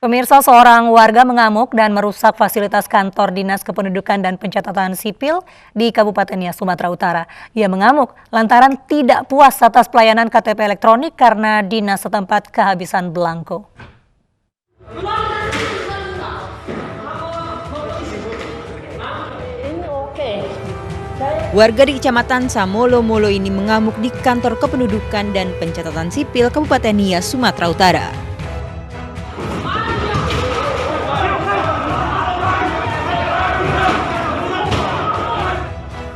Pemirsa, seorang warga mengamuk dan merusak fasilitas kantor Dinas Kependudukan dan Pencatatan Sipil di Kabupaten Nias, Sumatera Utara. Ia mengamuk lantaran tidak puas atas pelayanan KTP elektronik karena dinas setempat kehabisan belangko. Warga di Kecamatan Samolo-Molo ini mengamuk di kantor Kependudukan dan Pencatatan Sipil Kabupaten Nias, Sumatera Utara.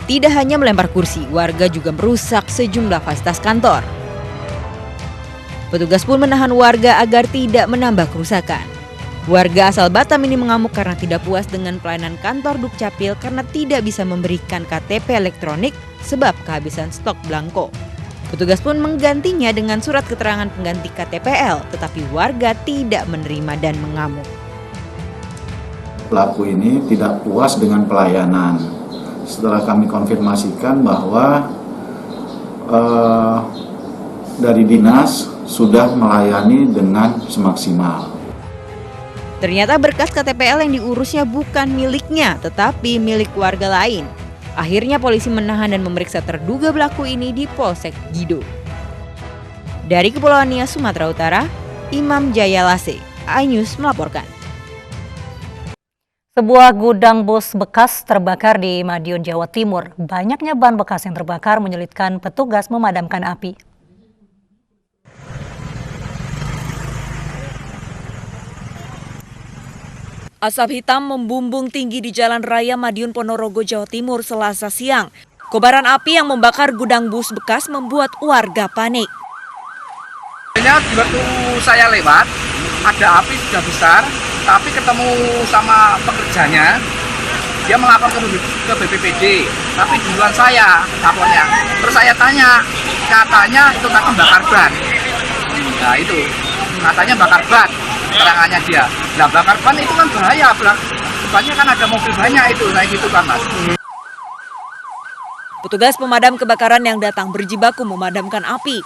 Tidak hanya melempar kursi, warga juga merusak sejumlah fasilitas kantor. Petugas pun menahan warga agar tidak menambah kerusakan. Warga asal Batam ini mengamuk karena tidak puas dengan pelayanan kantor Dukcapil karena tidak bisa memberikan KTP elektronik sebab kehabisan stok belangko. Petugas pun menggantinya dengan surat keterangan pengganti KTPL, tetapi warga tidak menerima dan mengamuk. Pelaku ini tidak puas dengan pelayanan. Setelah kami konfirmasikan bahwa dari dinas sudah melayani dengan semaksimal. Ternyata berkas KTPL yang diurusnya bukan miliknya, tetapi milik warga lain. Akhirnya polisi menahan dan memeriksa terduga pelaku ini di Polsek Gido. Dari Kepulauan Nias, Sumatera Utara, Imam Jayalase, iNews melaporkan. Sebuah gudang bus bekas terbakar di Madiun, Jawa Timur. Banyaknya ban bekas yang terbakar menyulitkan petugas memadamkan api. Asap hitam membumbung tinggi di Jalan Raya Madiun, Ponorogo, Jawa Timur, Selasa siang. Kobaran api yang membakar gudang bus bekas membuat warga panik. Waktu saya lewat, ada api sudah besar, tapi ketemu sama pekerjanya, dia melapor ke BPBD, tapi duluan saya lapornya. Terus saya tanya, katanya itu tadi bakar ban. Nah itu, katanya bakar ban, keterangannya dia. Nah bakar ban itu kan bahaya, banyak kan ada mobil banyak itu, kayak gitu kan Mas. Petugas pemadam kebakaran yang datang berjibaku memadamkan api.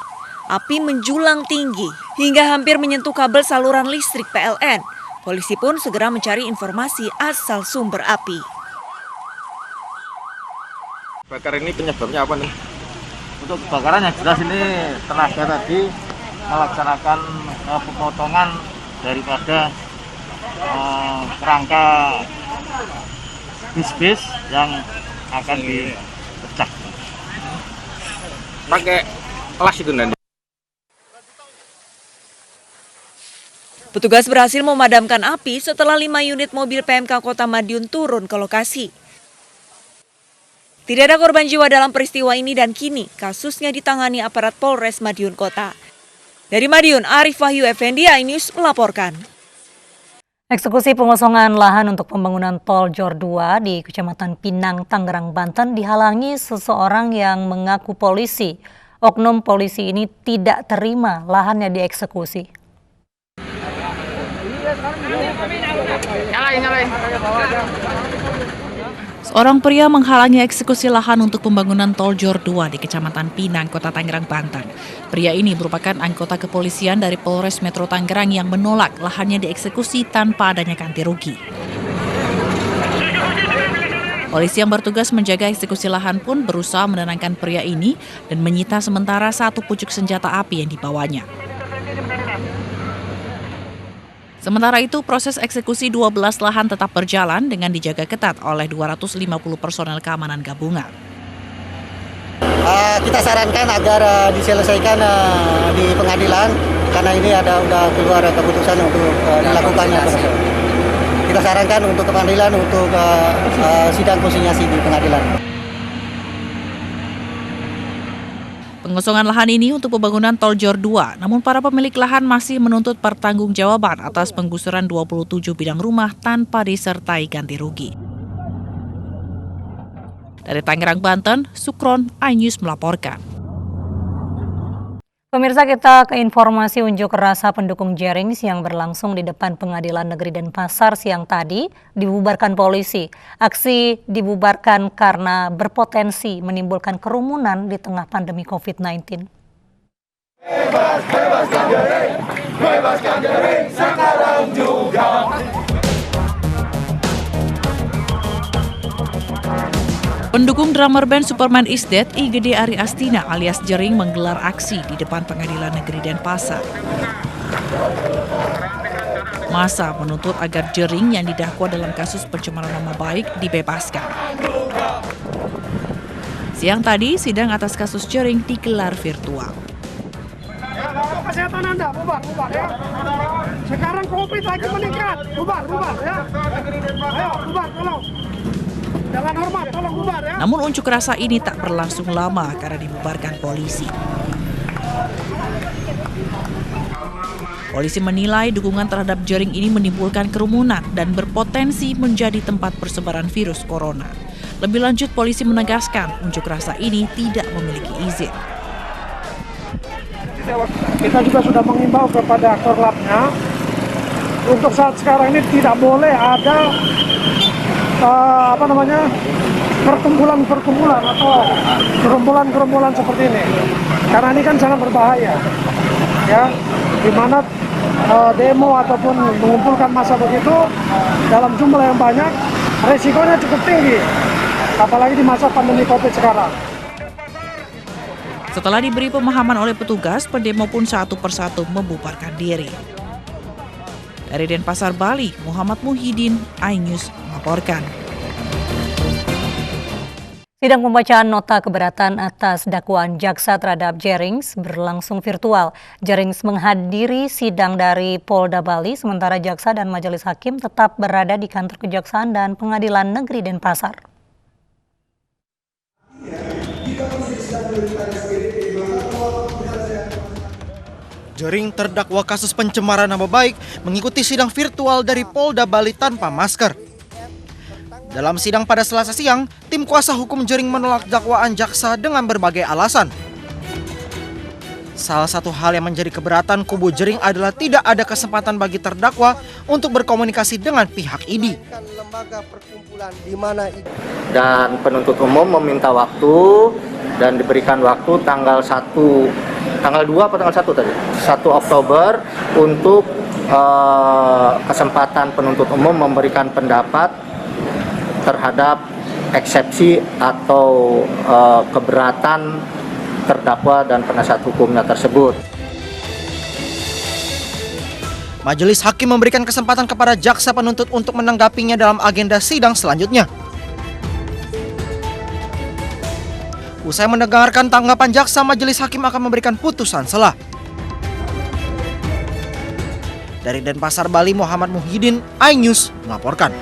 Api menjulang tinggi hingga hampir menyentuh kabel saluran listrik PLN. Polisi pun segera mencari informasi asal sumber api. Bakar ini penyebabnya apa nih? Untuk kebakaran yang jelas ini tenaga tadi melaksanakan pemotongan daripada kerangka bis-bis yang akan dipecah. Pakai kelas itu nanti. Petugas berhasil memadamkan api setelah 5 unit mobil PMK Kota Madiun turun ke lokasi. Tidak ada korban jiwa dalam peristiwa ini dan kini kasusnya ditangani aparat Polres Madiun Kota. Dari Madiun, Arif Wahyu Effendi, iNews melaporkan. Eksekusi pengosongan lahan untuk pembangunan Tol Jor 2 di Kecamatan Pinang, Tangerang, Banten dihalangi seseorang yang mengaku polisi. Oknum polisi ini tidak terima lahannya dieksekusi. Seorang pria menghalangi eksekusi lahan untuk pembangunan Tol Jor 2 di Kecamatan Pinang, Kota Tangerang, Banten. Pria ini merupakan anggota kepolisian dari Polres Metro Tangerang yang menolak lahannya dieksekusi tanpa adanya ganti rugi. Polisi yang bertugas menjaga eksekusi lahan pun berusaha menenangkan pria ini dan menyita sementara satu pucuk senjata api yang dibawanya. Sementara itu, proses eksekusi 12 lahan tetap berjalan dengan dijaga ketat oleh 250 personel keamanan gabungan. Kita sarankan agar diselesaikan di pengadilan karena ini udah keluar keputusan untuk dilakukannya. Kita sarankan untuk ke pengadilan untuk sidang konsinyasi di pengadilan. Pengosongan lahan ini untuk pembangunan Tol Jor 2, namun para pemilik lahan masih menuntut pertanggungjawaban atas penggusuran 27 bidang rumah tanpa disertai ganti rugi. Dari Tangerang, Banten, Sukron, iNews melaporkan. Pemirsa, kita ke informasi unjuk rasa pendukung Jerings yang berlangsung di depan Pengadilan Negeri Denpasar siang tadi dibubarkan polisi. Aksi dibubarkan karena berpotensi menimbulkan kerumunan di tengah pandemi COVID-19. Bebaskan Jering sekarang juga. Pendukung drummer band Superman is Dead, Igede Ari Astina alias Jering menggelar aksi di depan Pengadilan Negeri Denpasar. Massa menuntut agar Jering yang didakwa dalam kasus pencemaran nama baik dibebaskan. Siang tadi, sidang atas kasus Jering digelar virtual. Kesehatan Anda, bubar ya. Sekarang COVID lagi meningkat, bubar ya. Ayo, bubar, tolong. Jangan hormat, tolong bubar ya. Namun unjuk rasa ini tak berlangsung lama karena dibubarkan polisi. Polisi menilai dukungan terhadap Jering ini menimbulkan kerumunan dan berpotensi menjadi tempat persebaran virus corona. Lebih lanjut, polisi menegaskan unjuk rasa ini tidak memiliki izin. Kita juga sudah mengimbau kepada Korlapnya untuk saat sekarang ini tidak boleh ada perkumpulan atau gerombolan seperti ini, karena ini kan sangat berbahaya, ya, di mana demo ataupun mengumpulkan massa begitu dalam jumlah yang banyak resikonya cukup tinggi, apalagi di masa pandemi COVID sekarang. Setelah diberi pemahaman oleh petugas, pendemo pun satu persatu membubarkan diri. Dari Denpasar, Bali, Muhammad Muhyiddin, iNews melaporkan. Sidang pembacaan nota keberatan atas dakwaan jaksa terhadap Jerings berlangsung virtual. Jerings menghadiri sidang dari Polda Bali, sementara jaksa dan majelis hakim tetap berada di kantor kejaksaan dan pengadilan negeri Denpasar. Jering terdakwa kasus pencemaran nama baik mengikuti sidang virtual dari Polda Bali tanpa masker. Dalam sidang pada Selasa siang, tim kuasa hukum Jering menolak dakwaan jaksa dengan berbagai alasan. Salah satu hal yang menjadi keberatan kubu Jering adalah tidak ada kesempatan bagi terdakwa untuk berkomunikasi dengan pihak ID. Dan penuntut umum meminta waktu dan diberikan waktu tanggal 2 atau tanggal 1 tadi? 1 Oktober untuk kesempatan penuntut umum memberikan pendapat terhadap eksepsi atau keberatan terdakwa dan penasihat hukumnya tersebut. Majelis hakim memberikan kesempatan kepada jaksa penuntut untuk menanggapinya dalam agenda sidang selanjutnya. Usai mendengarkan tanggapan jaksa, majelis hakim akan memberikan putusan selah. Dari Denpasar, Bali, Muhammad Muhyiddin, iNews melaporkan.